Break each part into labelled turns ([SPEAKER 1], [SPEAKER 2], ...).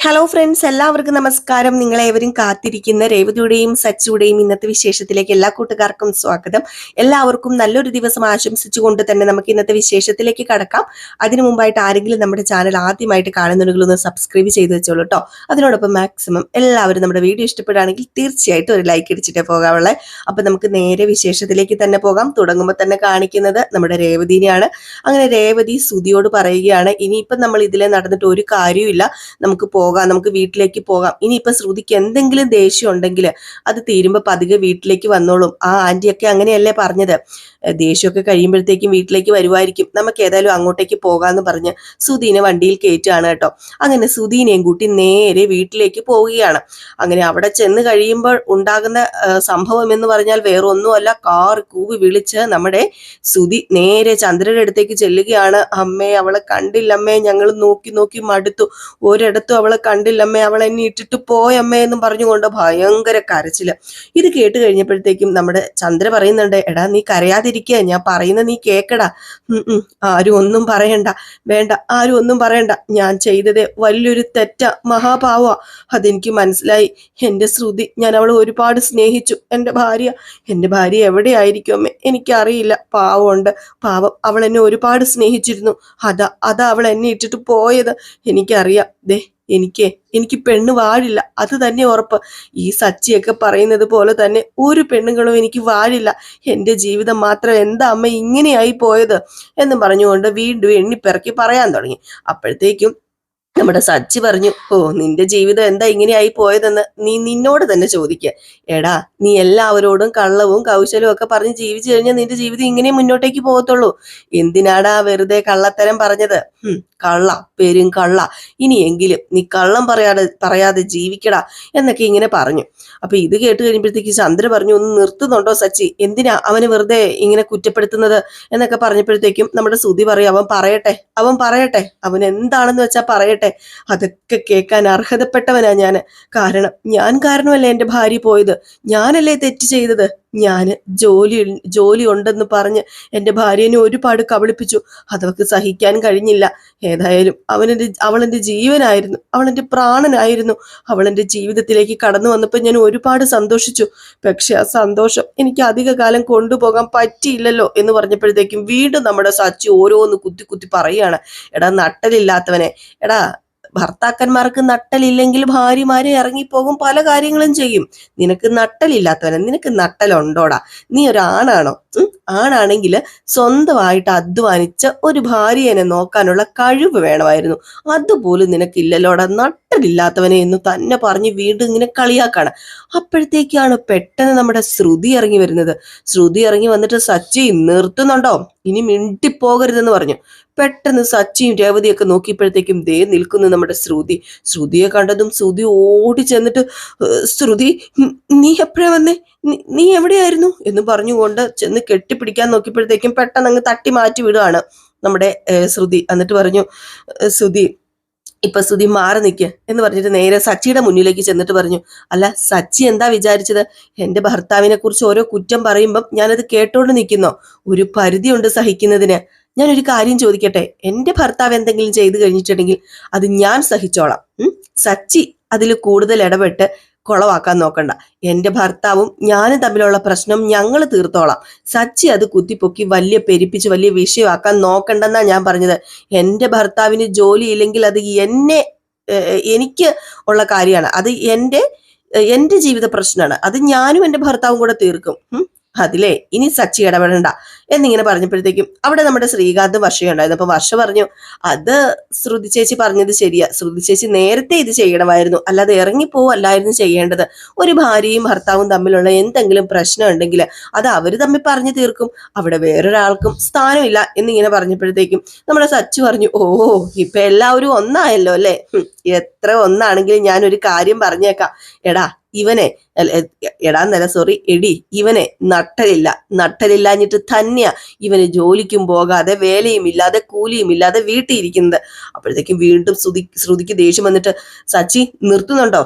[SPEAKER 1] Hello friends, എല്ലാവർക്കും നമസ്കാരം. നിങ്ങളേവരും കാത്തിരിക്കുന്ന രേവതിയുടെയും സച്ചിയുടെയും ഇന്നത്തെ വിശേഷത്തിലേക്ക് എല്ലാ കൂട്ടുകാർക്കും സ്വാഗതം. എല്ലാവർക്കും നല്ലൊരു ദിവസം ആശംസിച്ചുകൊണ്ട് തന്നെ നമുക്ക് ഇന്നത്തെ വിശേഷത്തിലേക്ക് കടക്കാം. അതിനു മുമ്പായിട്ട് ആരെങ്കിലും നമ്മുടെ ചാനൽ ആദ്യമായിട്ട് കാണുന്നുണ്ടെങ്കിൽ ഒന്ന് സബ്സ്ക്രൈബ് ചെയ്ത് വെച്ചോളൂ കേട്ടോ. അതിനോടൊപ്പം മാക്സിമം എല്ലാവരും നമ്മുടെ വീഡിയോ ഇഷ്ടപ്പെടുകയാണെങ്കിൽ തീർച്ചയായിട്ടും ഒരു ലൈക്ക് അടിച്ചിട്ടേ പോകാവുള്ളേ. അപ്പൊ നമുക്ക് നേരെ വിശേഷത്തിലേക്ക് തന്നെ പോകാം. തുടങ്ങുമ്പോൾ തന്നെ കാണിക്കുന്നത് നമ്മുടെ രേവതിനെയാണ്. അങ്ങനെ രേവതി സുധിയോട് പറയുകയാണ്, ഇനിയിപ്പം നമ്മൾ ഇതിലെ നടന്നിട്ട് ഒരു കാര്യമില്ല, നമുക്ക് നമുക്ക് വീട്ടിലേക്ക് പോകാം. ഇനിയിപ്പൊ ശ്രുതിക്ക് എന്തെങ്കിലും ദേഷ്യം ഉണ്ടെങ്കിൽ അത് തീരുമ്പോ പതുക്കെ വീട്ടിലേക്ക് വന്നോളും. ആ ആന്റിയൊക്കെ അങ്ങനെയല്ലേ പറഞ്ഞത്, ദേഷ്യമൊക്കെ കഴിയുമ്പോഴത്തേക്കും വീട്ടിലേക്ക് വരുമായിരിക്കും, നമുക്ക് ഏതായാലും അങ്ങോട്ടേക്ക് പോകാന്ന് പറഞ്ഞ് സുധീനെ വണ്ടിയിൽ കയറ്റുകയാണ് കേട്ടോ. അങ്ങനെ സുധീനെയും കൂട്ടി നേരെ വീട്ടിലേക്ക് പോവുകയാണ്. അങ്ങനെ അവിടെ ചെന്ന് കഴിയുമ്പോൾ ഉണ്ടാകുന്ന സംഭവം എന്ന് പറഞ്ഞാൽ വേറെ ഒന്നുമല്ല, കാർ കൂവി വിളിച്ച് നമ്മുടെ സുധി നേരെ ചന്ദ്രയുടെ അടുത്തേക്ക് ചെല്ലുകയാണ്. അമ്മേ, അവളെ കണ്ടില്ലമ്മേ, ഞങ്ങൾ നോക്കി നോക്കി മടുത്തു, ഒരിടത്തും അവളെ കണ്ടില്ലമ്മേ, അവളെ എന്നെ ഇട്ടിട്ട് പോയമ്മേ എന്നും പറഞ്ഞുകൊണ്ട് ഭയങ്കര കരച്ചില്. ഇത് കേട്ട് കഴിഞ്ഞപ്പോഴത്തേക്കും നമ്മുടെ ചന്ദ്ര പറയുന്നുണ്ട്, എടാ നീ കരയാതിരിക്കുക, ഞാൻ പറയുന്ന നീ കേക്കടാ. ആരും ഒന്നും പറയണ്ട, വേണ്ട, ആരും ഒന്നും പറയണ്ട, ഞാൻ ചെയ്തത് വലിയൊരു തെറ്റാ, മഹാപാവാ, അതെനിക്ക് മനസ്സിലായി. എന്റെ ശ്രുതി, ഞാൻ അവളെ ഒരുപാട് സ്നേഹിച്ചു. എൻ്റെ ഭാര്യ എവിടെയായിരിക്കും അമ്മേ, എനിക്കറിയില്ല. പാവമുണ്ട്, പാവം, അവൾ എന്നെ ഒരുപാട് സ്നേഹിച്ചിരുന്നു. അതാ അവൾ എന്നെ ഇട്ടിട്ട് പോയത്. എനിക്കറിയാം. എനിക്ക് പെണ്ണ് വാഴില്ല, അത് തന്നെ ഉറപ്പ്. ഈ സച്ചിയൊക്കെ പറയുന്നത് പോലെ തന്നെ ഒരു പെണ്ണുങ്ങളും എനിക്ക് വാഴില്ല. എൻ്റെ ജീവിതം മാത്രം എന്താ അമ്മ ഇങ്ങനെയായി പോയത് എന്ന് പറഞ്ഞുകൊണ്ട് വീണ്ടും എണ്ണിപ്പിറക്കി പറയാൻ തുടങ്ങി. അപ്പോഴത്തേക്കും നമ്മുടെ സച്ചി പറഞ്ഞു, നിന്റെ ജീവിതം എന്താ ഇങ്ങനെയായി പോയതെന്ന് നിന്നോട് തന്നെ ചോദിക്കുക. എടാ, നീ എല്ലാവരോടും കള്ളവും കൗശലവും ഒക്കെ പറഞ്ഞ് ജീവിച്ചു കഴിഞ്ഞാൽ നിന്റെ ജീവിതം ഇങ്ങനെ മുന്നോട്ടേക്ക് പോകത്തുള്ളൂ. എന്തിനാടാ വെറുതെ കള്ളത്തരം പറഞ്ഞത്? കള്ള, പെരും കള്ള, ഇനിയെങ്കിലും നീ കള്ളം പറയാതെ ജീവിക്കടാ എന്നൊക്കെ ഇങ്ങനെ പറഞ്ഞു. അപ്പൊ ഇത് കേട്ട് കഴിയുമ്പോഴത്തേക്ക് ചന്ദ്ര പറഞ്ഞു, ഒന്ന് നിർത്തുന്നുണ്ടോ സച്ചി, എന്തിനാ അവന് വെറുതെ ഇങ്ങനെ കുറ്റപ്പെടുത്തുന്നത് എന്നൊക്കെ പറഞ്ഞപ്പോഴത്തേക്കും നമ്മുടെ സുധി പറയും, അവൻ പറയട്ടെ, അവൻ എന്താണെന്ന് വെച്ചാൽ പറയട്ടെ, അതൊക്കെ കേൾക്കാൻ അർഹതപ്പെട്ടവനാ ഞാൻ കാരണമല്ലേ എൻ്റെ ഭാര്യ പോയത്, ഞാനല്ലേ തെറ്റ് ചെയ്തത്. ഞാൻ ജോലി ഉണ്ടെന്ന് പറഞ്ഞ് എൻ്റെ ഭാര്യനെ ഒരുപാട് കബളിപ്പിച്ചു, അതവർക്ക് സഹിക്കാൻ കഴിഞ്ഞില്ല. ഏതായാലും അവളെൻ്റെ ജീവനായിരുന്നു, അവളെൻ്റെ പ്രാണനായിരുന്നു. അവളെൻ്റെ ജീവിതത്തിലേക്ക് കടന്നു വന്നപ്പോൾ ഞാൻ ഒരുപാട് സന്തോഷിച്ചു. പക്ഷെ ആ സന്തോഷം എനിക്ക് അധിക കാലം കൊണ്ടുപോകാൻ പറ്റിയില്ലല്ലോ എന്ന് പറഞ്ഞപ്പോഴത്തേക്കും വീണ്ടും നമ്മുടെ സച്ചി ഓരോന്ന് കുത്തി പറയുകയാണ്. എടാ നട്ടലില്ലാത്തവനെ, എടാ, ഭർത്താക്കന്മാർക്ക് നട്ടലില്ലെങ്കിൽ ഭാര്യമാരെ ഇറങ്ങിപ്പോകും, പല കാര്യങ്ങളും ചെയ്യും. നിനക്ക് നട്ടലില്ലാത്തവനെ, നിനക്ക് നട്ടലുണ്ടോടാ? നീ ഒരാണാണോ? ആണാണെങ്കിൽ സ്വന്തമായിട്ട് അധ്വാനിച്ച് ഒരു ഭാര്യനെ നോക്കാനുള്ള കഴിവ് വേണമായിരുന്നു. അതുപോലും നിനക്കില്ലല്ലോടാ, നട്ടലില്ലാത്തവനെ എന്ന് തന്നെ പറഞ്ഞ് വീണ്ടും ഇങ്ങനെ കളിയാക്കാണ്. അപ്പോഴത്തേക്കാണ് പെട്ടെന്ന് നമ്മുടെ ശ്രുതി ഇറങ്ങി വരുന്നത്. ശ്രുതി ഇറങ്ങി വന്നിട്ട്, സച്ചി നിർത്തുന്നുണ്ടോ, ഇനി മിണ്ടിപ്പോകരുതെന്ന് പറഞ്ഞു. പെട്ടെന്ന് സച്ചിയും രേവതിയൊക്കെ നോക്കിയപ്പോഴത്തേക്കും ദേ നിൽക്കുന്നു നമ്മുടെ ശ്രുതിയെ കണ്ടതും ശ്രുതി ഓടി ചെന്നിട്ട്, ശ്രുതി, നീ എപ്പോഴാ വന്നേ, നീ എവിടെയായിരുന്നു എന്ന് പറഞ്ഞുകൊണ്ട് ചെന്ന് കെട്ടിപ്പിടിക്കാൻ നോക്കിയപ്പോഴത്തേക്കും പെട്ടെന്ന് അങ്ങ് തട്ടി മാറ്റി വിടുകയാണ് നമ്മുടെ ശ്രുതി. എന്നിട്ട് പറഞ്ഞു, ശ്രുതി മാറി നിൽക്കുക എന്ന് പറഞ്ഞിട്ട് നേരെ സച്ചിയുടെ മുന്നിലേക്ക് ചെന്നിട്ട് പറഞ്ഞു, അല്ല സച്ചി എന്താ വിചാരിച്ചത്, എൻ്റെ ഭർത്താവിനെ കുറിച്ച് ഓരോ കുറ്റം പറയുമ്പം ഞാനത് കേട്ടോണ്ട് നിൽക്കുന്നോ? ഒരു പരിധിയുണ്ട് സഹിക്കുന്നതിന്. ഞാനൊരു കാര്യം ചോദിക്കട്ടെ, എൻ്റെ ഭർത്താവ് എന്തെങ്കിലും ചെയ്തു കഴിഞ്ഞിട്ടുണ്ടെങ്കിൽ അത് ഞാൻ സഹിച്ചോളാം. സച്ചി അതിൽ കൂടുതൽ ഇടപെട്ട് കുളവാക്കാൻ നോക്കണ്ട. എൻ്റെ ഭർത്താവും ഞാനും തമ്മിലുള്ള പ്രശ്നം ഞങ്ങൾ തീർത്തോളാം. സച്ചി അത് കുത്തിപ്പൊക്കി പെരിപ്പിച്ച് വലിയ വിഷയമാക്കാൻ നോക്കണ്ടെന്നാ ഞാൻ പറഞ്ഞത്. എൻ്റെ ഭർത്താവിന് ജോലിയില്ലെങ്കിൽ അത് എനിക്ക് ഉള്ള കാര്യമാണ്, അത് എൻ്റെ ജീവിത പ്രശ്നമാണ്, അത് ഞാനും എൻ്റെ ഭർത്താവും കൂടെ തീർക്കും. അതിലേ ഇനി സച്ചി ഇടപെടണ്ട എന്നിങ്ങനെ പറഞ്ഞപ്പോഴത്തേക്കും അവിടെ നമ്മുടെ ശ്രീകാന്ത് വർഷയുണ്ടായിരുന്നു. അപ്പൊ വർഷ പറഞ്ഞു, അത് ശ്രുതി ചേച്ചി പറഞ്ഞത് ശരിയാ, ശ്രുതി ചേച്ചി നേരത്തെ ഇത് ചെയ്യണമായിരുന്നു, അല്ലാതെ ഇറങ്ങിപ്പോവല്ലായിരുന്നു ചെയ്യേണ്ടത്. ഒരു ഭാര്യയും ഭർത്താവും തമ്മിലുള്ള എന്തെങ്കിലും പ്രശ്നം ഉണ്ടെങ്കിൽ അത് അവര് തമ്മിൽ പറഞ്ഞു തീർക്കും, അവിടെ വേറൊരാൾക്കും സ്ഥാനമില്ല എന്നിങ്ങനെ പറഞ്ഞപ്പോഴത്തേക്കും നമ്മുടെ സച്ചി പറഞ്ഞു, ഇപ്പൊ എല്ലാവരും ഒന്നായല്ലോ അല്ലേ? എത്ര ഒന്നാണെങ്കിലും ഞാനൊരു കാര്യം പറഞ്ഞേക്കാം, ഇവനെ നട്ടലില്ലാഞ്ഞിട്ട് തന്നെയാ ഇവന് ജോലിക്കും പോകാതെ വേലയും ഇല്ലാതെ കൂലിയും ഇല്ലാതെ വീട്ടിയിരിക്കുന്നത്. അപ്പോഴത്തേക്കും വീണ്ടും ശ്രുതിക്ക് ദേഷ്യം വന്നിട്ട്, സച്ചി നിർത്തുന്നുണ്ടോ?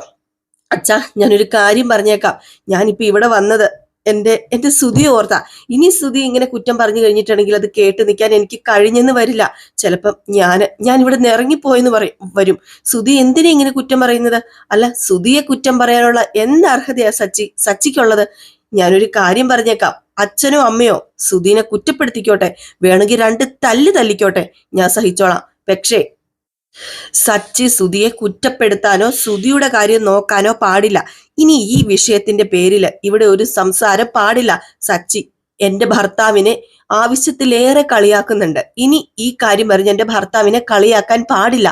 [SPEAKER 1] അച്ഛാ, ഞാനൊരു കാര്യം പറഞ്ഞേക്കാം, ഞാനിപ്പോ ഇവിടെ വന്നത് എന്റെ ശ്രുതി ഓർത്താ. ഇനി ശ്രുതി ഇങ്ങനെ കുറ്റം പറഞ്ഞു കഴിഞ്ഞിട്ടുണ്ടെങ്കിൽ അത് കേട്ട് നിൽക്കാൻ എനിക്ക് കഴിഞ്ഞെന്ന് വരില്ല. ചിലപ്പം ഞാൻ ഇവിടെ നിന്ന് ഇറങ്ങിപ്പോയെന്ന് വരും. ശ്രുതി എന്തിനാ ഇങ്ങനെ കുറ്റം പറയുന്നത്? അല്ല, ശ്രുതിയെ കുറ്റം പറയാനുള്ള എന്ത് അർഹതയാ സച്ചിക്കുള്ളത്? ഞാനൊരു കാര്യം പറഞ്ഞേക്കാം, അച്ഛനോ അമ്മയോ ശ്രുതിനെ കുറ്റപ്പെടുത്തിക്കോട്ടെ, വേണമെങ്കിൽ 2 തല്ല് തല്ലിക്കോട്ടെ, ഞാൻ സഹിച്ചോളാം. പക്ഷേ സച്ചി ശ്രുതിയെ കുറ്റപ്പെടുത്താനോ ശ്രുതിയുടെ കാര്യം നോക്കാനോ പാടില്ല. ഇനി ഈ വിഷയത്തിന്റെ പേരിൽ ഇവിടെ ഒരു സംസാരം പാടില്ല. സച്ചി എന്റെ ഭർത്താവിനെ ആവശ്യത്തിലേറെ കളിയാക്കുന്നുണ്ട്. ഇനി ഈ കാര്യം പറഞ്ഞ് എന്റെ ഭർത്താവിനെ കളിയാക്കാൻ പാടില്ല.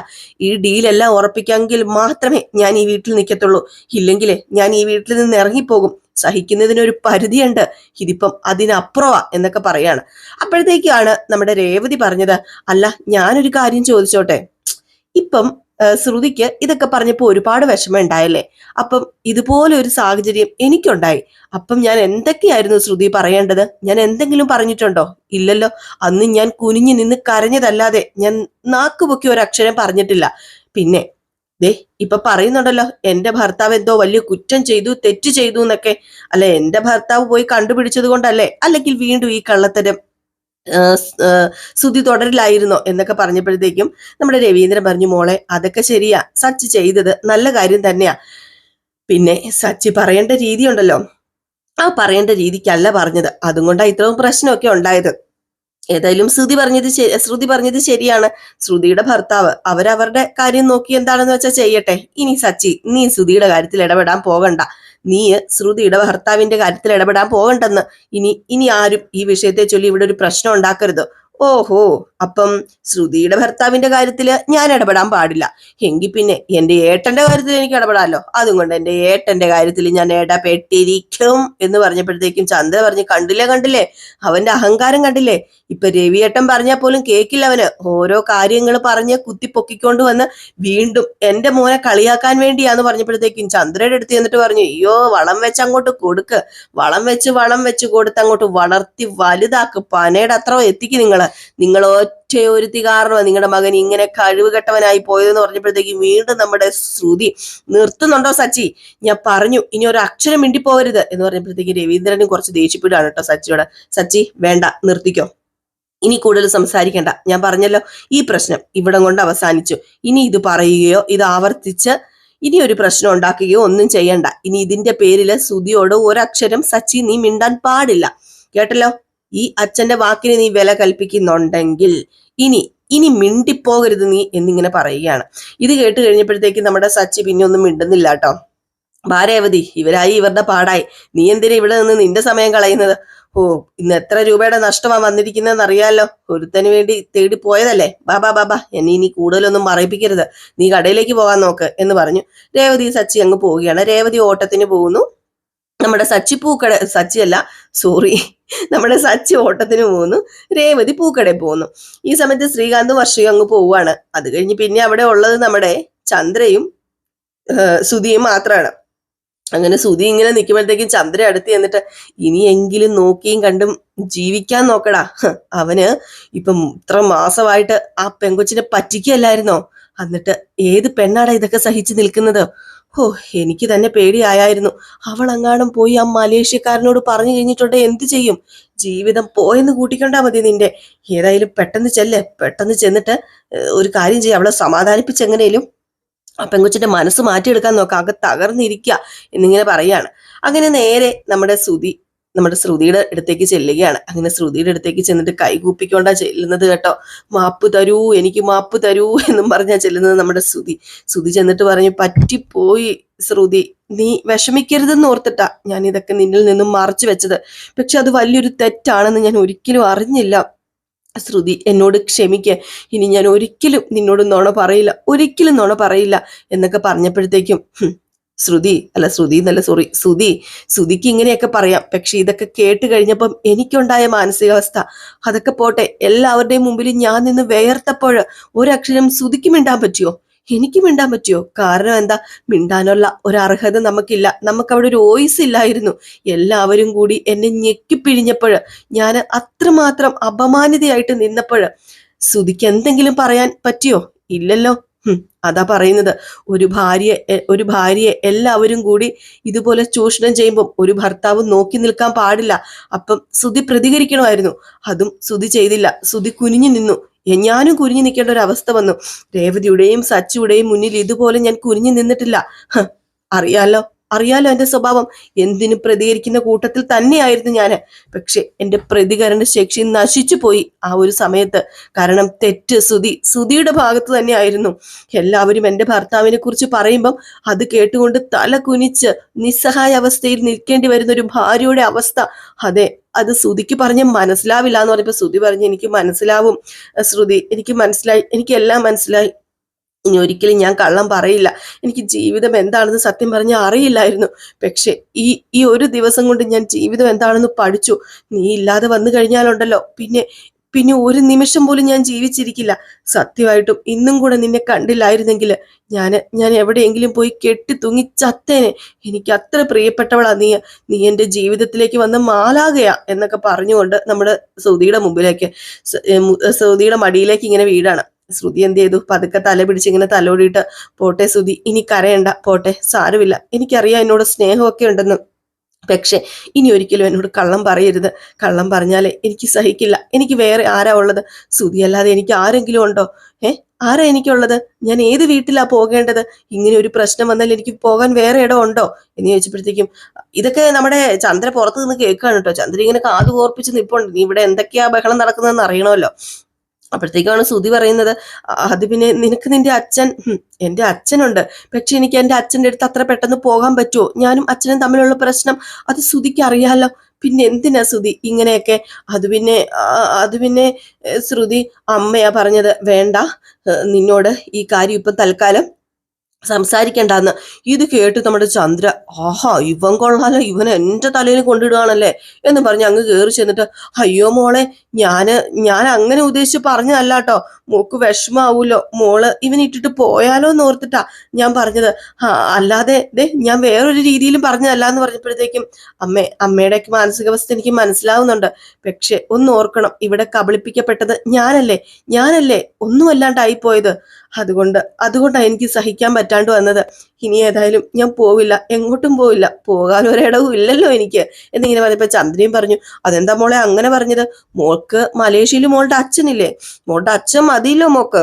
[SPEAKER 1] ഈ ഡീലെല്ലാം ഉറപ്പിക്കാമെങ്കിൽ മാത്രമേ ഞാൻ ഈ വീട്ടിൽ നിൽക്കത്തുള്ളൂ. ഇല്ലെങ്കിലേ ഞാൻ ഈ വീട്ടിൽ നിന്ന് ഇറങ്ങിപ്പോകും. സഹിക്കുന്നതിനൊരു പരിധിയുണ്ട്, ഇതിപ്പം അതിനപ്പുറമാ എന്നൊക്കെ പറയാണ്. അപ്പോഴത്തേക്കാണ് നമ്മുടെ രേവതി പറഞ്ഞത്, അല്ല ഞാനൊരു കാര്യം ചോദിച്ചോട്ടെ, ഇപ്പം ശ്രുതിക്ക് ഇതൊക്കെ പറഞ്ഞപ്പോ ഒരുപാട് വിഷമം ഉണ്ടായല്ലേ? അപ്പം ഇതുപോലെ ഒരു സാഹചര്യം എനിക്കുണ്ടായി. അപ്പം ഞാൻ എന്തൊക്കെയായിരുന്നു ശ്രുതി പറയേണ്ടത്? ഞാൻ എന്തെങ്കിലും പറഞ്ഞിട്ടുണ്ടോ? ഇല്ലല്ലോ. അന്ന് ഞാൻ കുനിഞ്ഞു നിന്ന് കരഞ്ഞതല്ലാതെ ഞാൻ നാക്കുപൊക്കി ഒരു അക്ഷരം പറഞ്ഞിട്ടില്ല. പിന്നെ ദേ ഇപ്പൊ പറയുന്നുണ്ടല്ലോ, എന്റെ ഭർത്താവ് എന്തോ വലിയ കുറ്റം ചെയ്തു, തെറ്റ് ചെയ്തു എന്നൊക്കെ. അല്ല, എന്റെ ഭർത്താവ് പോയി കണ്ടുപിടിച്ചത് കൊണ്ടല്ലേ? അല്ലെങ്കിൽ വീണ്ടും ഈ കള്ളത്തരം ശ്രുതി തുടരിലായിരുന്നോ എന്നൊക്കെ പറഞ്ഞപ്പോഴത്തേക്കും നമ്മുടെ രവീന്ദ്രൻ പറഞ്ഞു, മോളെ അതൊക്കെ ശരിയാ, സച്ചി ചെയ്തത് നല്ല കാര്യം തന്നെയാ. പിന്നെ സച്ചി പറയേണ്ട രീതി ഉണ്ടല്ലോ, ആ പറയേണ്ട രീതിക്കല്ല പറഞ്ഞത്. അതുകൊണ്ടാ ഇത്രയും പ്രശ്നമൊക്കെ ഉണ്ടായത്. ഏതായാലും ശ്രുതി പറഞ്ഞത് ശരിയാണ്. ശ്രുതിയുടെ ഭർത്താവ് അവരവരുടെ കാര്യം നോക്കി എന്താണെന്ന് വെച്ചാൽ ചെയ്യട്ടെ. ഇനി സച്ചി, നീ ശ്രുതിയുടെ കാര്യത്തിൽ ഇടപെടാൻ പോകണ്ട. നീ ശ്രുതിയുടെ ഭർത്താവിന്റെ കാര്യത്തിൽ ഇടപെടാൻ പോകണ്ടെന്ന്. ഇനി ആരും ഈ വിഷയത്തെ ചൊല്ലി ഇവിടെ ഒരു പ്രശ്നം ഉണ്ടാക്കരുത്. ഓഹോ, അപ്പം ശ്രുതിയുടെ ഭർത്താവിന്റെ കാര്യത്തില് ഞാൻ ഇടപെടാൻ പാടില്ല. എങ്കിൽ പിന്നെ എന്റെ ഏട്ടന്റെ കാര്യത്തിൽ എനിക്ക് ഇടപെടാമല്ലോ. അതുകൊണ്ട് എന്റെ ഏട്ടന്റെ കാര്യത്തിൽ ഞാൻ ഇടപെട്ടിരിക്കും എന്ന് പറഞ്ഞപ്പോഴത്തേക്കും ചന്ദ്ര പറഞ്ഞു, കണ്ടില്ലേ അവന്റെ അഹങ്കാരം കണ്ടില്ലേ? ഇപ്പൊ രവിയേട്ടൻ പറഞ്ഞാൽ പോലും കേക്കില്ല അവന്. ഓരോ കാര്യങ്ങൾ പറഞ്ഞ് കുത്തിപ്പൊക്കിക്കൊണ്ട് വന്ന് വീണ്ടും എന്റെ മോനെ കളിയാക്കാൻ വേണ്ടിയാന്ന് പറഞ്ഞപ്പോഴത്തേക്കും ചന്ദ്രയുടെ അടുത്ത് എന്നിട്ട് പറഞ്ഞു, അയ്യോ വളം വെച്ച് അങ്ങോട്ട് കൊടുക്ക്, വളം വെച്ച് കൊടുത്ത് അങ്ങോട്ട് വളർത്തി വലുതാക്ക്, പനയുടെ അത്ര എത്തിക്ക് നിങ്ങൾ ഒറ്റയൊരുത്തി കാരണമാണ് നിങ്ങളുടെ മകൻ ഇങ്ങനെ കഴിവുകെട്ടവനായി പോയതെന്ന് പറഞ്ഞപ്പോഴത്തേക്കും വീണ്ടും നമ്മുടെ ശ്രുതി, നിർത്തുന്നുണ്ടോ സച്ചി? ഞാൻ പറഞ്ഞു ഇനി ഒരു അക്ഷരം മിണ്ടിപ്പോകരുത് എന്ന് പറഞ്ഞപ്പോഴത്തേക്ക് രവീന്ദ്രനും കുറച്ച് ദേഷ്യപ്പെടുകയാണ് കേട്ടോ സച്ചിയോട്. സച്ചി വേണ്ട, നിർത്തിക്കോ, ഇനി കൂടുതൽ സംസാരിക്കണ്ട. ഞാൻ പറഞ്ഞല്ലോ, ഈ പ്രശ്നം ഇവിടം കൊണ്ട് അവസാനിച്ചു. ഇനി ഇത് പറയുകയോ ഇത് ആവർത്തിച്ച് ഇനി ഒരു പ്രശ്നം ഉണ്ടാക്കുകയോ ഒന്നും ചെയ്യണ്ട. ഇനി ഇതിന്റെ പേരില് ശ്രുതിയോട് ഒരക്ഷരം സച്ചി നീ മിണ്ടാൻ പാടില്ല, കേട്ടല്ലോ? ഈ അച്ഛന്റെ വാക്കിന് നീ വില കൽപ്പിക്കുന്നുണ്ടെങ്കിൽ ഇനി മിണ്ടിപ്പോകരുത് നീ എന്നിങ്ങനെ പറയുകയാണ്. ഇത് കേട്ട് കഴിഞ്ഞപ്പോഴത്തേക്ക് നമ്മുടെ സച്ചി പിന്നെ ഒന്നും മിണ്ടുന്നില്ല കേട്ടോ. ഭാരേവതി, ഇവരായി ഇവരുടെ പാടായി, നീ എന്തിനാ ഇവിടെ നിന്ന് നിന്റെ സമയം കളയുന്നത്? ഓ, ഇന്ന് എത്ര രൂപയുടെ നഷ്ടമാണ് വന്നിരിക്കുന്നതെന്ന് അറിയാലോ. ഒരുത്തന് വേണ്ടി തേടി പോയതല്ലേ. ബാബാ എന്നെ ഇനി കൂടുതലൊന്നും പറയിപ്പിക്കരുത്, നീ കടയിലേക്ക് പോകാൻ നോക്ക് എന്ന് പറഞ്ഞു രേവതി സച്ചി അങ്ങ് പോവുകയാണ്. രേവതി ഓട്ടത്തിന് പോകുന്നു. നമ്മുടെ നമ്മുടെ സച്ചി ഓട്ടത്തിന് പോകുന്നു, രേവതി പൂക്കടയിൽ പോകുന്നു. ഈ സമയത്ത് ശ്രീകാന്ത് വർഷയും അങ്ങ് പോവുകയാണ്. അത് കഴിഞ്ഞ് പിന്നെ അവിടെ ഉള്ളത് നമ്മുടെ ചന്ദ്രയും ശ്രുതിയും മാത്രമാണ്. അങ്ങനെ ശ്രുതി ഇങ്ങനെ നിൽക്കുമ്പോഴത്തേക്കും ചന്ദ്ര അടുത്ത് എന്നിട്ട്, ഇനിയെങ്കിലും നോക്കിയും കണ്ടും ജീവിക്കാൻ നോക്കടാ. അവന് ഇപ്പം ഇത്ര മാസമായിട്ട് ആ പെങ്കൊച്ചിനെ പറ്റിക്കല്ലായിരുന്നോ? എന്നിട്ട് ഏത് പെണ്ണാടാ ഇതൊക്കെ സഹിച്ചു നിൽക്കുന്നത്? ഓ, എനിക്ക് തന്നെ പേടിയായിരുന്നു. അവളെങ്ങാനും പോയി ആ മലേഷ്യക്കാരനോട് പറഞ്ഞു കഴിഞ്ഞിട്ടുണ്ടെ എന്ത് ചെയ്യും? ജീവിതം പോയെന്ന് കൂട്ടിക്കൊണ്ടാ മതി നിന്റെ. ഏതായാലും പെട്ടെന്ന് ചെന്നിട്ട് ഒരു കാര്യം ചെയ്യാം, അവളെ സമാധാനിപ്പിച്ചെങ്ങനെയും ആ പെങ്കൊച്ചിന്റെ മനസ്സ് മാറ്റിയെടുക്കാൻ നോക്കാം, ആകെ തകർന്നിരിക്കുക എന്നിങ്ങനെ പറയാണ്. അങ്ങനെ നേരെ നമ്മുടെ ശ്രുതിയുടെ അടുത്തേക്ക് ചെല്ലുകയാണ്. അങ്ങനെ ശ്രുതിയുടെ അടുത്തേക്ക് ചെന്നിട്ട് കൈകൂപ്പിക്കൊണ്ടാ ചെല്ലുന്നത് കേട്ടോ. എനിക്ക് മാപ്പ് തരൂ എന്നും പറഞ്ഞാ ചെല്ലുന്നത് നമ്മുടെ ശ്രുതി ചെന്നിട്ട് പറഞ്ഞു, പറ്റിപ്പോയി ശ്രുതി, നീ വിഷമിക്കരുതെന്ന് ഓർത്തിട്ടാ ഞാൻ ഇതൊക്കെ നിന്നിൽ നിന്നും മറച്ചു വെച്ചത്. പക്ഷെ അത് വലിയൊരു തെറ്റാണെന്ന് ഞാൻ ഒരിക്കലും അറിഞ്ഞില്ല. ശ്രുതി, എന്നോട് ക്ഷമിക്കുക. ഇനി ഞാൻ ഒരിക്കലും നിന്നോട് ഒരിക്കലും നുണ പറയില്ല എന്നൊക്കെ പറഞ്ഞപ്പോഴത്തേക്കും ശ്രുതിക്ക് ഇങ്ങനെയൊക്കെ പറയാം. പക്ഷെ ഇതൊക്കെ കേട്ട് കഴിഞ്ഞപ്പം എനിക്കുണ്ടായ മാനസികാവസ്ഥ അതൊക്കെ പോട്ടെ. എല്ലാവരുടെയും മുമ്പിൽ ഞാൻ നിന്ന് വേർത്തപ്പോൾ ഒരക്ഷരം ശ്രുതിക്ക് മിണ്ടാൻ പറ്റിയോ? എനിക്ക് മിണ്ടാൻ പറ്റിയോ? കാരണം എന്താ? മിണ്ടാനുള്ള ഒരർഹത നമുക്കില്ല. നമുക്കവിടെ ഒരു വോയിസ് ഇല്ലായിരുന്നു. എല്ലാവരും കൂടി എന്നെ ഞെക്കിപ്പിഴിഞ്ഞപ്പോൾ, ഞാൻ അത്രമാത്രം അപമാനിതയായിട്ട് നിന്നപ്പോൾ ശ്രുതിക്ക് എന്തെങ്കിലും പറയാൻ പറ്റിയോ? ഇല്ലല്ലോ. അതാ പറയുന്നത്, ഒരു ഭാര്യയെ എല്ലാവരും കൂടി ഇതുപോലെ ചൂഷണം ചെയ്യുമ്പോൾ ഒരു ഭർത്താവ് നോക്കി നിൽക്കാൻ പാടില്ല. അപ്പം സുധി പ്രതികരിക്കണമായിരുന്നു. അതും സുധി ചെയ്തില്ല. സുധി കുനിഞ്ഞു നിന്നു. ഞാനും കുനിഞ്ഞു നിൽക്കേണ്ട ഒരു അവസ്ഥ വന്നു. രേവതിയുടെയും സച്ചിയുടെയും മുന്നിൽ ഇതുപോലെ ഞാൻ കുനിഞ്ഞു നിന്നിട്ടില്ല. അറിയാലോ അറിയാലോ എന്റെ സ്വഭാവം. എന്തിനും പ്രതികരിക്കുന്ന കൂട്ടത്തിൽ തന്നെയായിരുന്നു ഞാൻ. പക്ഷെ എന്റെ പ്രതികരണ ശേഷി നശിച്ചു പോയി ആ ഒരു സമയത്ത്. കാരണം തെറ്റ് സുധിയുടെ ഭാഗത്ത് തന്നെയായിരുന്നു. എല്ലാവരും എന്റെ ഭർത്താവിനെ കുറിച്ച് പറയുമ്പം അത് കേട്ടുകൊണ്ട് തല കുനിച്ച് നിസ്സഹായ അവസ്ഥയിൽ നിൽക്കേണ്ടി വരുന്ന ഒരു ഭാര്യയുടെ അവസ്ഥ, അതെ, അത് ശ്രുതിക്ക് പറഞ്ഞ് മനസ്സിലാവില്ല എന്ന് പറഞ്ഞപ്പോ ശ്രുതി പറഞ്ഞ് എനിക്ക് മനസ്സിലാവും ശ്രുതി, എനിക്ക് മനസ്സിലായി, എനിക്കെല്ലാം മനസ്സിലായി. ഇനി ഒരിക്കലും ഞാൻ കള്ളം പറയില്ല. എനിക്ക് ജീവിതം എന്താണെന്ന് സത്യം പറഞ്ഞ അറിയില്ലായിരുന്നു. പക്ഷെ ഈ ഒരു ദിവസം കൊണ്ട് ഞാൻ ജീവിതം എന്താണെന്ന് പഠിച്ചു. നീ ഇല്ലാതെ വന്നു കഴിഞ്ഞാലുണ്ടല്ലോ, പിന്നെ ഒരു നിമിഷം പോലും ഞാൻ ജീവിച്ചിരിക്കില്ല. സത്യമായിട്ടും ഇന്നും കൂടെ നിന്നെ കണ്ടില്ലായിരുന്നെങ്കിൽ ഞാൻ എവിടെയെങ്കിലും പോയി കെട്ടി തൂങ്ങി ചത്തേനെ. എനിക്ക് അത്ര പ്രിയപ്പെട്ടവളാ നീ എൻ്റെ ജീവിതത്തിലേക്ക് വന്ന മാലാകയാ എന്നൊക്കെ പറഞ്ഞുകൊണ്ട് നമ്മുടെ ശ്രുതിയുടെ മുമ്പിലേക്ക്, ശ്രുതിയുടെ മടിയിലേക്ക് ഇങ്ങനെ വീടാണ്. ശ്രുതി എന്ത് ചെയ്തു? പതുക്കെ തല പിടിച്ചിങ്ങനെ തലോടിയിട്ട്, പോട്ടെ ശ്രുതി, ഇനി കരയണ്ട, പോട്ടെ, സാരമില്ല, എനിക്കറിയാം എന്നോട് സ്നേഹമൊക്കെ ഉണ്ടെന്ന്. പക്ഷെ ഇനി ഒരിക്കലും എന്നോട് കള്ളം പറയരുത്. കള്ളം പറഞ്ഞാലേ എനിക്ക് സഹിക്കില്ല. എനിക്ക് വേറെ ആരാ ഉള്ളത്? ശ്രുതി അല്ലാതെ എനിക്ക് ആരെങ്കിലും ഉണ്ടോ? ആരാ എനിക്കുള്ളത്? ഞാൻ ഏത് വീട്ടിലാ പോകേണ്ടത്? ഇങ്ങനെ ഒരു പ്രശ്നം വന്നാൽ എനിക്ക് പോകാൻ വേറെ ഇടം ഉണ്ടോ എന്ന് ചോദിച്ചപ്പോഴത്തേക്കും, ഇതൊക്കെ നമ്മുടെ ചന്ദ്ര പുറത്ത് നിന്ന് കേൾക്കാണ് കേട്ടോ. ചന്ദ്ര ഇങ്ങനെ കാതു കോർപ്പിച്ച് നിൽപ്പുണ്ട്. നീ ഇവിടെ എന്തൊക്കെയാ ബഹളം നടക്കുന്നതെന്ന് അറിയണമല്ലോ. അപ്പോഴത്തേക്കാണ് ശ്രുതി പറയുന്നത്, അത് പിന്നെ നിനക്ക് നിന്റെ അച്ഛൻ, എൻ്റെ അച്ഛനുണ്ട്. പക്ഷെ എനിക്ക് എൻ്റെ അച്ഛൻ്റെ അടുത്ത് അത്ര പെട്ടെന്ന് പോകാൻ പറ്റുമോ? ഞാനും അച്ഛനും തമ്മിലുള്ള പ്രശ്നം അത് ശ്രുതിക്ക് അറിയാലോ. പിന്നെ എന്തിനാ ശ്രുതി ഇങ്ങനെയൊക്കെ? അത് പിന്നെ ശ്രുതി, അമ്മയാ പറഞ്ഞത് വേണ്ട, നിന്നോട് ഈ കാര്യം ഇപ്പം തൽക്കാലം സംസാരിക്കണ്ടെന്ന്. ഇത് കേട്ട് നമ്മുടെ ചന്ദ്ര, ആഹാ ഇവൻ കൊള്ളാലോ, ഇവൻ എൻ്റെ തലയിൽ കൊണ്ടിടുകയാണല്ലേ എന്ന് പറഞ്ഞ് അങ്ങ് കയറി ചെന്നിട്ട്, അയ്യോ മോളെ, ഞാൻ അങ്ങനെ ഉദ്ദേശിച്ച് പറഞ്ഞതല്ല കേട്ടോ, മോക്ക് വിഷമാവൂലോ, മോള് ഇവൻ ഇട്ടിട്ട് പോയാലോ എന്ന് ഓർത്തിട്ടാ ഞാൻ പറഞ്ഞത്. അല്ലാതെ ഞാൻ വേറൊരു രീതിയിലും പറഞ്ഞതല്ല എന്ന് പറഞ്ഞപ്പോഴത്തേക്കും, അമ്മയുടെയൊക്കെ മാനസികാവസ്ഥ എനിക്ക് മനസ്സിലാവുന്നുണ്ട്. പക്ഷെ ഒന്ന് ഓർക്കണം, ഇവിടെ കബളിപ്പിക്കപ്പെട്ടത് ഞാനല്ലേ ഒന്നുമല്ലാണ്ടായി പോയത്. അതുകൊണ്ടാണ് എനിക്ക് സഹിക്കാൻ പറ്റാണ്ട് വന്നത്. ഇനി ഏതായാലും ഞാൻ പോവില്ല, എങ്ങോട്ടും പോവില്ല, പോകാൻ ഒരിടവും ഇല്ലല്ലോ എനിക്ക് എന്നിങ്ങനെ പറഞ്ഞപ്പോ ചന്ദ്രയും പറഞ്ഞു, അതെന്താ മോളെ അങ്ങനെ പറഞ്ഞത്? മോൾക്ക് മലേഷ്യയിൽ മോളുടെ അച്ഛനില്ലേ? മോളുടെ അച്ഛൻ മതിയല്ലോ മോക്ക്.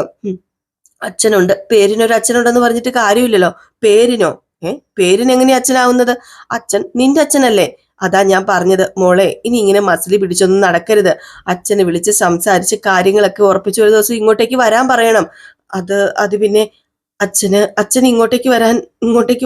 [SPEAKER 1] അച്ഛനുണ്ട്, പേരിനൊരു അച്ഛനുണ്ടെന്ന് പറഞ്ഞിട്ട് കാര്യമില്ലല്ലോ. പേരിന് എങ്ങനെയാ അച്ഛനാവുന്നത്? അച്ഛൻ നിന്റെ അച്ഛനല്ലേ? അതാ ഞാൻ പറഞ്ഞത് മോളെ, ഇനി ഇങ്ങനെ മസിലി പിടിച്ചൊന്നും നടക്കരുത്. അച്ഛനെ വിളിച്ച് സംസാരിച്ച് കാര്യങ്ങളൊക്കെ ഉറപ്പിച്ച് ഒരു ദിവസം ഇങ്ങോട്ടേക്ക് വരാൻ പറയണം. അത് പിന്നെ അച്ഛന് ഇങ്ങോട്ടേക്ക്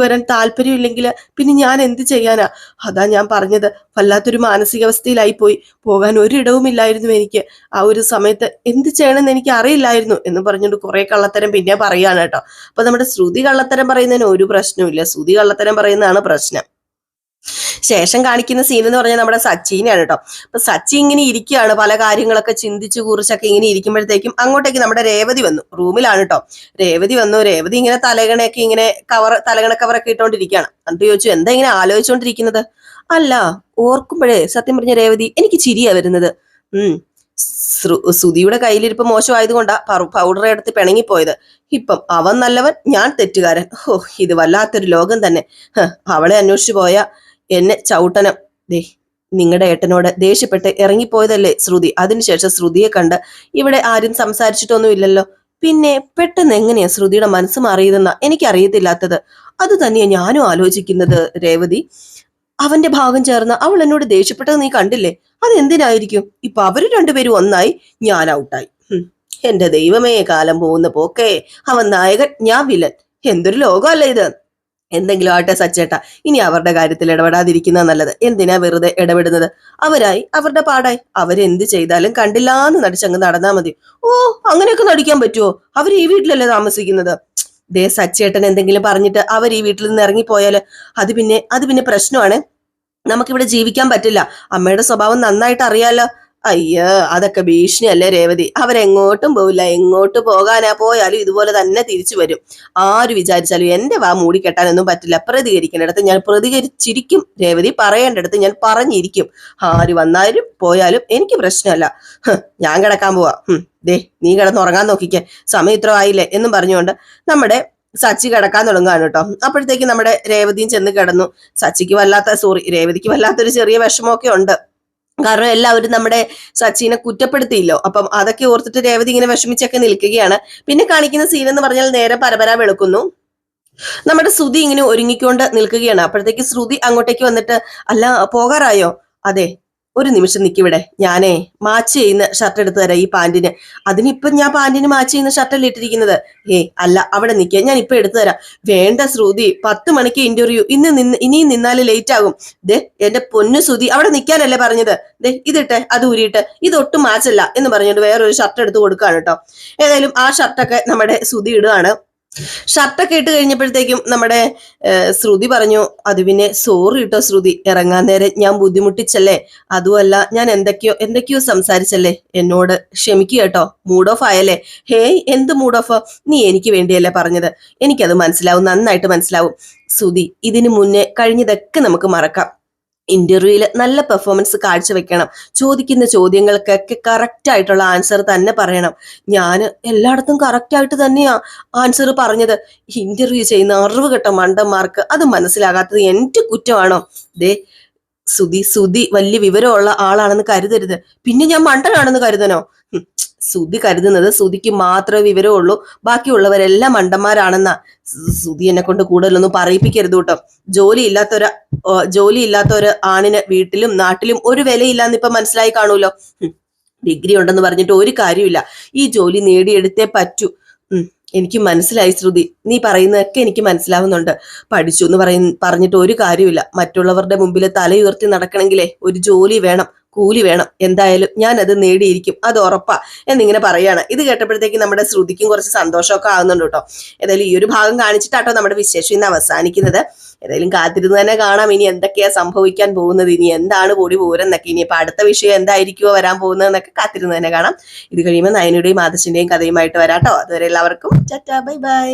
[SPEAKER 1] വരാൻ താല്പര്യമില്ലെങ്കിൽ പിന്നെ ഞാൻ എന്ത് ചെയ്യാനാ? അതാ ഞാൻ പറഞ്ഞത്, വല്ലാത്തൊരു മാനസികാവസ്ഥയിലായി പോയി. പോകാൻ ഒരിടവുമില്ലായിരുന്നു എനിക്ക്. ആ ഒരു സമയത്ത് എന്ത് ചെയ്യണമെന്ന് എനിക്ക് അറിയില്ലായിരുന്നു എന്ന് പറഞ്ഞുകൊണ്ട് കുറെ കള്ളത്തരം പിന്നെ പറയാണ് കേട്ടോ. അപ്പൊ നമ്മുടെ ശ്രുതി കള്ളത്തരം പറയുന്നതിന് ഒരു പ്രശ്നവുമില്ല, ശ്രുതി കള്ളത്തരം പറയുന്നതാണ് പ്രശ്നം. ശേഷം കാണിക്കുന്ന സീൻ എന്ന് പറഞ്ഞാൽ നമ്മുടെ സച്ചിനെയാണ് കേട്ടോ. അപ്പൊ സച്ചി ഇങ്ങനെ ഇരിക്കുകയാണ്, പല കാര്യങ്ങളൊക്കെ ചിന്തിച്ചു കുറിച്ചൊക്കെ ഇങ്ങനെ ഇരിക്കുമ്പോഴത്തേക്കും അങ്ങോട്ടേക്ക് നമ്മുടെ രേവതി വന്നു. റൂമിലാണ് കേട്ടോ. രേവതി ഇങ്ങനെ തലകണ കവറൊക്കെ ഇട്ടോണ്ടിരിക്കുകയാണ്. എന്നിട്ട് ചോദിച്ചു, എന്താ ഇങ്ങനെ ആലോചിച്ചോണ്ടിരിക്കുന്നത്? അല്ല, ഓർക്കുമ്പോഴേ സത്യം പറഞ്ഞ രേവതി എനിക്ക് ചിരിയാ വരുന്നത്. ശ്രുതിയുടെ കയ്യിലിരിപ്പ് മോശമായതുകൊണ്ടാ പൗഡർ എടുത്ത് പിണങ്ങിപ്പോയത്. ഇപ്പം അവൻ നല്ലവൻ, ഞാൻ തെറ്റുകാരൻ. ഇത് വല്ലാത്തൊരു ലോകം തന്നെ. അവളെ അന്വേഷിച്ചു പോയ എന്നെ ചവിട്ടനം. നിങ്ങളുടെ ഏട്ടനോട് ദേഷ്യപ്പെട്ട് ഇറങ്ങിപ്പോയതല്ലേ ശ്രുതി? അതിനുശേഷം ശ്രുതിയെ കണ്ട് ഇവിടെ ആരും സംസാരിച്ചിട്ടൊന്നും ഇല്ലല്ലോ. പിന്നെ പെട്ടെന്ന് എങ്ങനെയാ ശ്രുതിയുടെ മനസ്സ് മാറിയതെന്നാ എനിക്കറിയത്തില്ലാത്തത്. അത് തന്നെയാ ഞാനും ആലോചിക്കുന്നത് രേവതി. അവന്റെ ഭാഗം ചേർന്ന് അവൾ എന്നോട് ദേഷ്യപ്പെട്ടത് നീ കണ്ടില്ലേ? അതെന്തിനായിരിക്കും? ഇപ്പൊ അവര് രണ്ടുപേരും ഒന്നായി, ഞാൻ ഔട്ടായി. എന്റെ ദൈവമേ, കാലം പോകുന്ന പോക്കേ. അവൻ നായകൻ, ഞാൻ വില്ലൻ. എന്തൊരു ലോകമല്ല ഇത്. എന്തെങ്കിലും ആട്ടെ സച്ചേട്ടാ, ഇനി അവരുടെ കാര്യത്തിൽ ഇടപെടാതിരിക്കുന്ന നല്ലത്. എന്തിനാ വെറുതെ ഇടപെടുന്നത്? അവരുടെ പാടായി, അവരെന്ത് ചെയ്താലും കണ്ടില്ലാന്ന് നടിച്ചങ്ങ് നടന്നാ മതി. അങ്ങനെയൊക്കെ നടിക്കാൻ പറ്റുമോ? അവർ ഈ വീട്ടിലല്ലേ താമസിക്കുന്നത്? സച്ചേട്ടൻ എന്തെങ്കിലും പറഞ്ഞിട്ട് അവർ ഈ വീട്ടിൽ നിന്ന് ഇറങ്ങിപ്പോയാല് അത് പിന്നെ പ്രശ്നമാണ്. നമുക്കിവിടെ ജീവിക്കാൻ പറ്റില്ല. അമ്മയുടെ സ്വഭാവം നന്നായിട്ട് അറിയാലോ. അയ്യോ, അതൊക്കെ ഭീഷണിയല്ലേ രേവതി. അവരെങ്ങോട്ടും പോവില്ല. എങ്ങോട്ട് പോകാനാ? പോയാലും ഇതുപോലെ തന്നെ തിരിച്ചു വരും. ആര് വിചാരിച്ചാലും എന്റെ വാ മൂടിക്കെട്ടാനൊന്നും പറ്റില്ല. പ്രതികരിക്കേണ്ടിടത്ത് ഞാൻ പ്രതികരിച്ചിരിക്കും രേവതി. പറയേണ്ടടുത്ത് ഞാൻ പറഞ്ഞിരിക്കും. ആര് വന്നാലും പോയാലും എനിക്ക് പ്രശ്നമല്ല. ഞാൻ കിടക്കാൻ പോവാ. ദേ നീ കിടന്നുറങ്ങാൻ നോക്കിക്കേ, സമയം ഇത്ര ആയില്ലേ എന്നും പറഞ്ഞുകൊണ്ട് നമ്മുടെ സച്ചി കിടക്കാൻ തുടങ്ങുകയാണ് കേട്ടോ. അപ്പോഴത്തേക്ക് നമ്മുടെ രേവതിയും ചെന്ന് കിടന്നു. രേവതിക്ക് വല്ലാത്തൊരു ചെറിയ വിഷമമൊക്കെ ഉണ്ട്. കാരണം എല്ലാവരും നമ്മുടെ സച്ചിനെ കുറ്റപ്പെടുത്തിയില്ലോ. അപ്പം അതൊക്കെ ഓർത്തിട്ട് രേവതി ഇങ്ങനെ വിഷമിച്ചൊക്കെ നിൽക്കുകയാണ്. പിന്നെ കാണിക്കുന്ന സീൻ എന്ന് പറഞ്ഞാൽ നേരെ പരപര വെളുക്കുന്നു. നമ്മുടെ ശ്രുതി ഇങ്ങനെ ഒരുങ്ങിക്കൊണ്ട് നിൽക്കുകയാണ്. അപ്പോഴത്തേക്ക് ശ്രുതി അങ്ങോട്ടേക്ക് വന്നിട്ട്, അല്ല പോകാറായോ? അതെ, ഒരു നിമിഷം നിൽക്കിവിടെ, ഞാനേ മാച്ച് ചെയ്യുന്ന ഷർട്ട് എടുത്തു തരാം ഈ പാന്റിന്. അതിനിപ്പൊ ഞാൻ പാന്റിന് മാച്ച് ചെയ്യുന്ന ഷർട്ടല്ലേ ഇട്ടിരിക്കുന്നത്. അല്ല, അവിടെ നിൽക്കുക, ഞാൻ ഇപ്പൊ എടുത്തു തരാം. വേണ്ട ശ്രുതി, 10 മണിക്ക് ഇന്റർവ്യൂ, ഇനിയും നിന്നാല് ലേറ്റ് ആകും. ദേ എന്റെ പൊന്നു ശ്രുതി, അവിടെ നിൽക്കാനല്ലേ പറഞ്ഞത്. ദേ ഇതിട്ടെ, അത് ഊരിയിട്ട്, ഇതൊട്ടും മാച്ചല്ല എന്ന് പറഞ്ഞിട്ട് വേറൊരു ഷർട്ട് എടുത്ത് കൊടുക്കുകയാണ് കേട്ടോ. ഏതായാലും ആ ഷർട്ടൊക്കെ നമ്മുടെ ശ്രുതി ഇടുകയാണ്. ഷർട്ടൊക്കെ ഇട്ട് കഴിഞ്ഞപ്പോഴത്തേക്കും നമ്മുടെ ശ്രുതി പറഞ്ഞു, അത് പിന്നെ സോറി കേട്ടോ ശ്രുതി, ഇറങ്ങാൻ നേരം ഞാൻ ബുദ്ധിമുട്ടിച്ചല്ലേ, അതുമല്ല ഞാൻ എന്തൊക്കെയോ സംസാരിച്ചല്ലേ, എന്നോട് ക്ഷമിക്കുക കേട്ടോ, മൂഡ് ഓഫ് ആയല്ലേ. എന്ത് മൂഡ് ഓഫ്? നീ എനിക്ക് വേണ്ടിയല്ലേ പറഞ്ഞത്, എനിക്കത് മനസ്സിലാവും, നന്നായിട്ട് മനസ്സിലാവും. ശ്രുതി, ഇതിനു മുന്നേ കഴിഞ്ഞതൊക്കെ നമുക്ക് മറക്കാം. ഇന്റർവ്യൂവിൽ നല്ല പെർഫോമൻസ് കാഴ്ചവെക്കണം. ചോദിക്കുന്ന ചോദ്യങ്ങൾക്കൊക്കെ കറക്റ്റ് ആയിട്ടുള്ള ആൻസർ തന്നെ പറയണം. ഞാൻ എല്ലായിടത്തും കറക്റ്റ് ആയിട്ട് തന്നെയാ ആൻസർ പറഞ്ഞത്. ഇന്റർവ്യൂ ചെയ്യുന്ന അറിവുകെട്ട മണ്ടന്മാർക്ക് അത് മനസ്സിലാകാത്തത് എന്റെ കുറ്റമാണോ? ദേ സുധി വലിയ വിവരമുള്ള ആളാണെന്ന് കരുതരുത്. പിന്നെ ഞാൻ മണ്ടനാണെന്ന് കരുതണോ? സുധി കരുതുന്നത് സുധിക്ക് മാത്രമേ വിവരമുള്ളൂ, ബാക്കിയുള്ളവരെല്ലാം മണ്ടന്മാരാണെന്നാ. സുധി എന്നെ കൊണ്ട് കൂടുതലൊന്നും പറയിപ്പിക്കരുത് കേട്ടോ. ജോലി ഇല്ലാത്ത ഒരു ആണിന് വീട്ടിലും നാട്ടിലും ഒരു വിലയില്ലാന്ന് ഇപ്പൊ മനസ്സിലായി കാണൂലോ. ഡിഗ്രി ഉണ്ടെന്ന് പറഞ്ഞിട്ട് ഒരു കാര്യമില്ല, ഈ ജോലി നേടിയെടുത്തേ പറ്റൂ. എനിക്ക് മനസ്സിലായി ശ്രുതി, നീ പറയുന്നതൊക്കെ എനിക്ക് മനസ്സിലാവുന്നുണ്ട്. പഠിച്ചു എന്ന് പറഞ്ഞിട്ട് ഒരു കാര്യമില്ല. മറ്റുള്ളവരുടെ മുമ്പിൽ തലയുയർത്തി നടക്കണമെങ്കിലേ ഒരു ജോലി വേണം, കൂലി വേണം. എന്തായാലും ഞാൻ അത് നേടിയിരിക്കും, അത് ഉറപ്പാ എന്നിങ്ങനെ പറയാണ്. ഇത് കേട്ടപ്പോഴത്തേക്ക് നമ്മുടെ ശ്രുതിക്കും കുറച്ച് സന്തോഷമൊക്കെ ആകുന്നുണ്ട് കേട്ടോ. ഏതായാലും ഈ ഒരു ഭാഗം കാണിച്ചിട്ടാട്ടോ നമ്മുടെ വിശേഷം ഇന്ന് അവസാനിക്കുന്നത്. ഏതായാലും കാത്തിരുന്ന് തന്നെ കാണാം ഇനി എന്തൊക്കെയാ സംഭവിക്കാൻ പോകുന്നത്, ഇനി എന്താണ് കൂടി പോരെന്നൊക്കെ. ഇനിയിപ്പോ അടുത്ത വിഷയം എന്തായിരിക്കുമോ വരാൻ പോകുന്നതെന്നൊക്കെ കാത്തിരുന്ന് തന്നെ കാണാം. ഇത് കഴിയുമ്പോൾ നയനയുടെയും ആദർശിന്റെയും കഥയുമായിട്ട് വരാട്ടോ. അതുവരെ എല്ലാവർക്കും ടാറ്റാ, ബൈ ബൈ.